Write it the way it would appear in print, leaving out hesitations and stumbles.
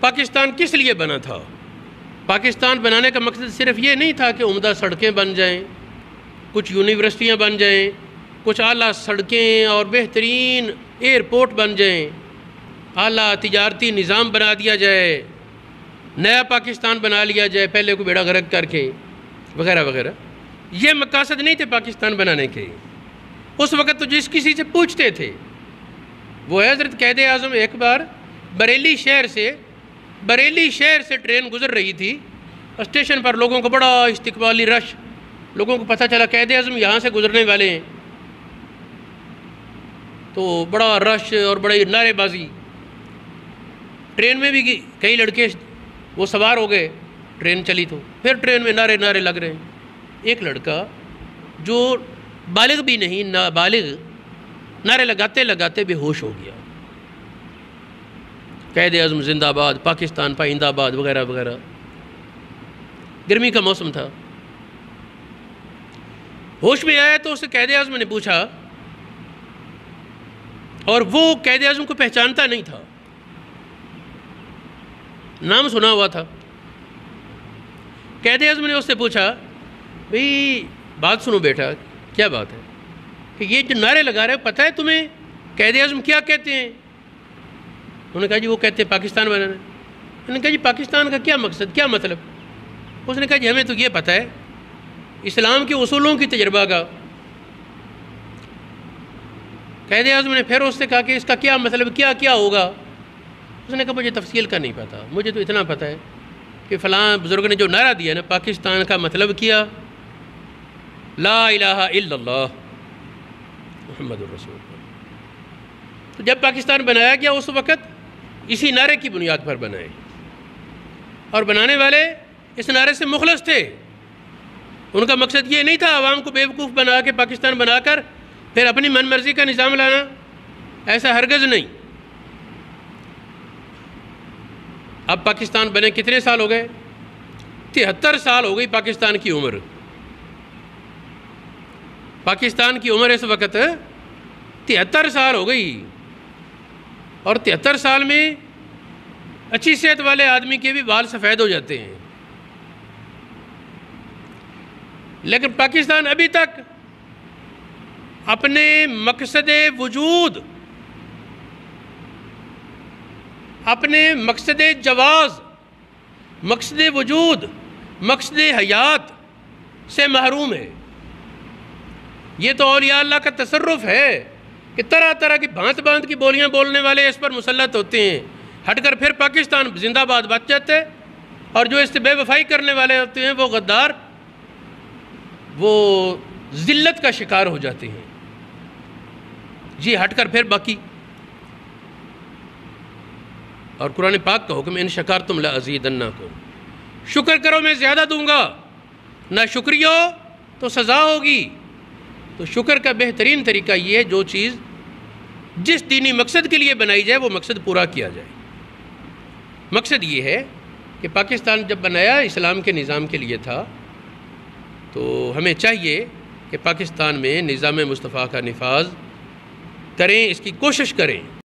پاکستان کس لیے بنا تھا؟ پاکستان بنانے کا مقصد صرف یہ نہیں تھا کہ عمدہ سڑکیں بن جائیں، کچھ یونیورسٹیاں بن جائیں، کچھ اعلیٰ سڑکیں اور بہترین ایئرپورٹ بن جائیں، اعلیٰ تجارتی نظام بنا دیا جائے، نیا پاکستان بنا لیا جائے پہلے کو بیڑا غرق کر کے وغیرہ وغیرہ۔ یہ مقاصد نہیں تھے پاکستان بنانے کے۔ اس وقت تو جس کسی سے پوچھتے تھے، وہ حضرت قائد اعظم ایک بار بریلی شہر سے ٹرین گزر رہی تھی، اسٹیشن پر لوگوں کو بڑا استقبالی رش، لوگوں کو پتہ چلا قائد اعظم یہاں سے گزرنے والے ہیں، تو بڑا رش اور بڑی نعرے بازی۔ ٹرین میں بھی کئی لڑکے وہ سوار ہو گئے، ٹرین چلی تو پھر ٹرین میں نعرے لگ رہے ہیں۔ ایک لڑکا جو بالغ بھی نہیں، نابالغ، نعرے لگاتے بے ہوش ہو گیا۔ قائد اعظم زندہ باد، پاکستان پائندہ باد وغیرہ وغیرہ۔ گرمی کا موسم تھا، ہوش میں آیا تو اسے قائد اعظم نے پوچھا، اور وہ قائد اعظم کو پہچانتا نہیں تھا، نام سنا ہوا تھا۔ قائد اعظم نے اس سے پوچھا، بھئی بات سنو بیٹا، کیا بات ہے کہ یہ جو نعرے لگا رہے ہو، پتہ ہے تمہیں قائد اعظم کیا کہتے ہیں؟ انہوں نے کہا جی وہ کہتے ہیں پاکستان بنانا۔ انہوں نے کہا جی پاکستان کا کیا مقصد، کیا مطلب؟ اس نے کہا جی ہمیں تو یہ پتہ ہے، اسلام کے اصولوں کی تجربہ کا۔ قائد اعظم نے پھر اس سے کہا کہ اس کا کیا مطلب، کیا ہوگا؟ اس نے کہا مجھے تفصیل کا نہیں پتہ، مجھے تو اتنا پتہ ہے کہ فلاں بزرگ نے جو نعرہ دیا نا، پاکستان کا مطلب کیا لا الہ الا اللہ محمد الرسول اللہ۔ تو جب پاکستان بنایا گیا اس وقت اسی نعرے کی بنیاد پر بنائے، اور بنانے والے اس نعرے سے مخلص تھے۔ ان کا مقصد یہ نہیں تھا عوام کو بیوقوف بنا کے پاکستان بنا کر پھر اپنی من مرضی کا نظام لانا، ایسا ہرگز نہیں۔ اب پاکستان بنے کتنے سال ہو گئے؟ 73 سال ہو گئی پاکستان کی عمر۔ پاکستان کی عمر اس وقت 73 سال ہو گئی، اور 73 سال میں اچھی صحت والے آدمی کے بھی بال سفید ہو جاتے ہیں، لیکن پاکستان ابھی تک اپنے مقصد وجود، اپنے مقصد جواز، مقصد وجود، مقصد حیات سے محروم ہے۔ یہ تو اولیاء اللہ کا تصرف ہے کہ طرح طرح کی بھانت کی بولیاں بولنے والے اس پر مسلط ہوتے ہیں، ہٹ کر پھر پاکستان زندہ باد بچ جاتے، اور جو اس سے بے وفائی کرنے والے ہوتے ہیں وہ غدار، وہ ذلت کا شکار ہو جاتے ہیں۔ جی ہٹ کر پھر باقی، اور قرآن پاک کا حکم ان شکرتم لازیدنکم، شکر کرو میں زیادہ دوں گا، نہ شکریہ ہو تو سزا ہوگی۔ تو شکر کا بہترین طریقہ یہ ہے جو چیز جس دینی مقصد کے لیے بنائی جائے وہ مقصد پورا کیا جائے۔ مقصد یہ ہے کہ پاکستان جب بنایا اسلام کے نظام کے لیے تھا، تو ہمیں چاہیے کہ پاکستان میں نظام مصطفیٰ کا نفاذ کریں، اس کی کوشش کریں۔